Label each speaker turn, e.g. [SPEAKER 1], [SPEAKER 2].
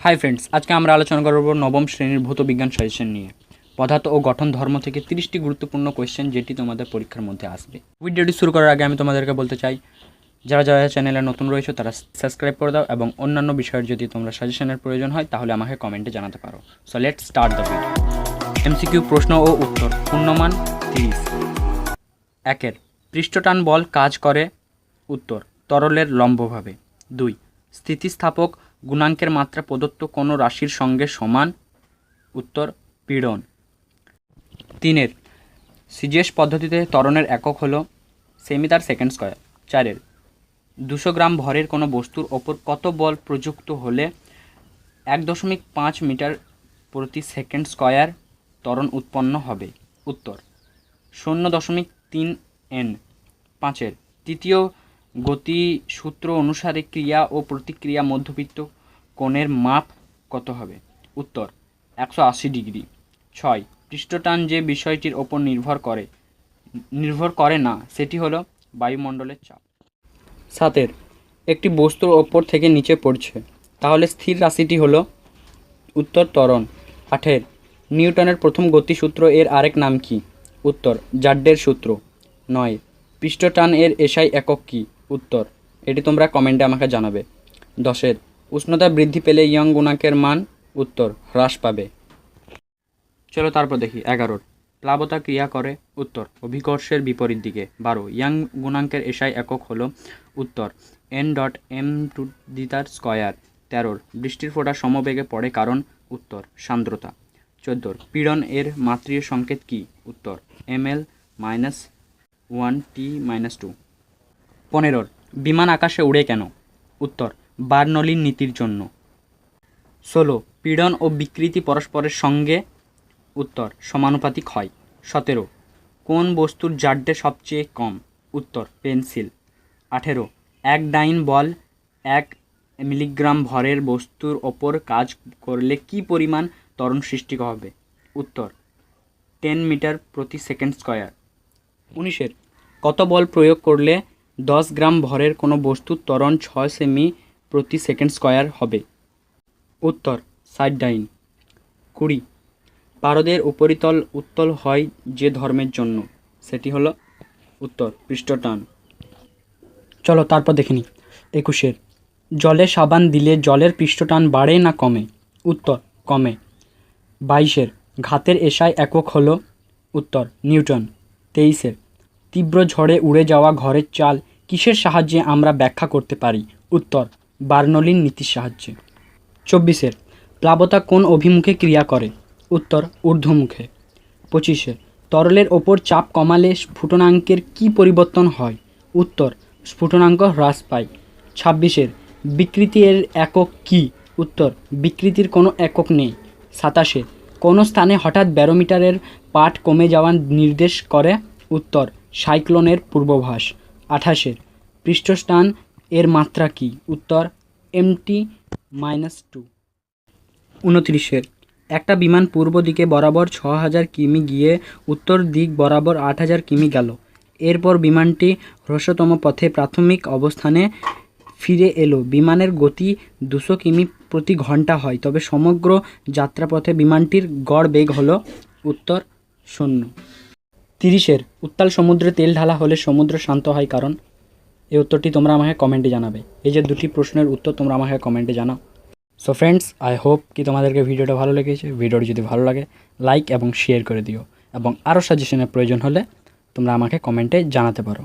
[SPEAKER 1] Hi friends, আজকে আমরা আলোচনা করব নবম শ্রেণীর ভৌত বিজ্ঞান সাজেশন নিয়ে পদার্থ ও গঠন ধর্ম থেকে 30টি গুরুত্বপূর্ণ কোয়েশ্চেন যেটি তোমাদের পরীক্ষার মধ্যে আসবে। ভিডিওটি শুরু করার আগে আমি তোমাদেরকে বলতে চাই, যারা যারা চ্যানেলে নতুন রয়েছে তারা সাবস্ক্রাইব করে দাও এবং অন্যান্য বিষয়ের যদি তোমরা সাজেশনের প্রয়োজন হয় তাহলে আমাকে কমেন্টে জানাতে পারো। So let's start the video. MCQ প্রশ্ন ও উত্তর। পূর্ণমান 30। একের, পৃষ্ঠটান বল কাজ করে। উত্তর, তরলের লম্বভাবে। 2, স্থিতিস্থাপক গুণাঙ্কের মাত্রা প্রদত্ত কোনো রাশির সঙ্গে সমান। উত্তর, পীড়ন। 3, সিজিএস পদ্ধতিতে ত্বরণের একক হলো সেমি/সেকেন্ড স্কয়ার। 4, 200 গ্রাম ভরের কোনো বস্তুর ওপর কত বল প্রযুক্ত হলে 1.5 মিটার প্রতি সেকেন্ড স্কয়ার ত্বরণ উৎপন্ন হবে। উত্তর, 0.3 n। 5, তৃতীয় গতিসূত্র অনুসারে ক্রিয়া ও প্রতিক্রিয়া মধ্যবৃত্ত কোণের মাপ কত হবে? উত্তর, 180 ডিগ্রি। 6, পৃষ্ঠটান যে বিষয়টির ওপর নির্ভর করে না সেটি হলো বায়ুমণ্ডলের চাপ। 7, একটি বস্তুর ওপর থেকে নিচে পড়ছে, তাহলে স্থির রাশিটি হলো? উত্তর, ত্বরণ। 8, নিউটনের প্রথম গতিসূত্র এর আরেক নাম কি? উত্তর, জাড্ডের সূত্র। 9, পৃষ্ঠটান এর এসআই একক কি? উত্তর, এটি তোমরা কমেন্টে আমাকে জানাবে। 10, উষ্ণতা বৃদ্ধি পেলে ইয়ং গুণাঙ্কের মান? উত্তর, হ্রাস পাবে। চলো তারপর দেখি। 11, প্লাবতা ক্রিয়া করে। উত্তর, অভিকর্ষের বিপরীত দিকে। 12, ইয়ং গুণাঙ্কের এসআই একক হলো? উত্তর, n.m²। 13, বৃষ্টির ফোঁটা সমবেগে পড়ে কারণ? উত্তর, সান্দ্রতা। 14, পীড়ন এর মাত্রিয় সংকেত কি? উত্তর, ml-1t-2। 15, বিমান আকাশে উড়ে কেন? উত্তর, বার্নৌলির নীতির জন্য। 16, পীড়ন ও বিকৃতি পরস্পরের সঙ্গে? উত্তর, সমানুপাতিক হয়। 17, কোন বস্তুর জাড্ডে সবচেয়ে কম? উত্তর, পেন্সিল। 18, এক ডাইন বল 1 মিলিগ্রাম ভরের বস্তুর ওপর কাজ করলে কি পরিমাণ ত্বরণ সৃষ্টি হবে? উত্তর, 10 মিটার প্রতি সেকেন্ড স্কয়ার। 19, কত বল প্রয়োগ করলে 10 গ্রাম ভরের কোনো বস্তুর ত্বরণ 6 সেমি প্রতি সেকেন্ড স্কয়ার হবে? উত্তর, 60 ডাইন। 20, পারদের উপরিতল উত্তল হয় যে ধর্মের জন্য, সেটি হলো? উত্তর, পৃষ্ঠটান। চলো তারপর দেখে নিই। 21, জলে সাবান দিলে জলের পৃষ্ঠটান বাড়ে না কমে? উত্তর, কমে। 22, ঘাতের এসআই একক হলো? উত্তর, নিউটন। 23, তীব্র ঝড়ে উড়ে যাওয়া ঘরের চাল কিসের সাহায্যে আমরা ব্যাখ্যা করতে পারি? উত্তর, বার্নৌলির নীতির সাহায্যে। 24, প্লাবতা কোন অভিমুখে ক্রিয়া করে? উত্তর, ঊর্ধ্বমুখে। 25, তরলের ওপর চাপ কমালে স্ফুটনাঙ্কের কি পরিবর্তন হয়? উত্তর, স্ফুটনাঙ্ক হ্রাস পায়। 26, বিকৃতি এর একক কি? উত্তর, বিকৃতির কোনো একক নেই। 27, কোনো স্থানে হঠাৎ ব্যারোমিটারের পাঠ কমে যাওয়া নির্দেশ করে? উত্তর, সাইক্লোনের পূর্বাভাস। 28, পৃষ্ঠটান এর মাত্রা কি? উত্তর, mt-2। 29, একটা বিমান পূর্ব দিকে বরাবর 6000 কিমি গিয়ে উত্তর দিক বরাবর 8000 কিমি গেল। এরপর বিমানটি হ্রস্বতম পথে প্রাথমিক অবস্থানে ফিরে এলো। বিমানের গতি 200 কিমি প্রতি ঘন্টা হয়, তবে সমগ্র যাত্রাপথে বিমানটির গড় বেগ হলো? উত্তর, 0। 30, উত্তাল সমুদ্রে তেল ঢালা হলে সমুদ্র শান্ত হয় কারণ? এই উত্তরটি তোমরা আমাকে কমেন্টে জানাবে। এই যে দুটি প্রশ্নের উত্তর তোমরা আমাকে কমেন্টে জানাও। সো ফ্রেন্ডস, আই হোপ কি তোমাদেরকে ভিডিওটা ভালো লেগেছে। ভিডিওটি যদি ভালো লাগে লাইক এবং শেয়ার করে দিও, এবং আরও সাজেশনের প্রয়োজন হলে তোমরা আমাকে কমেন্টে জানাতে পারো।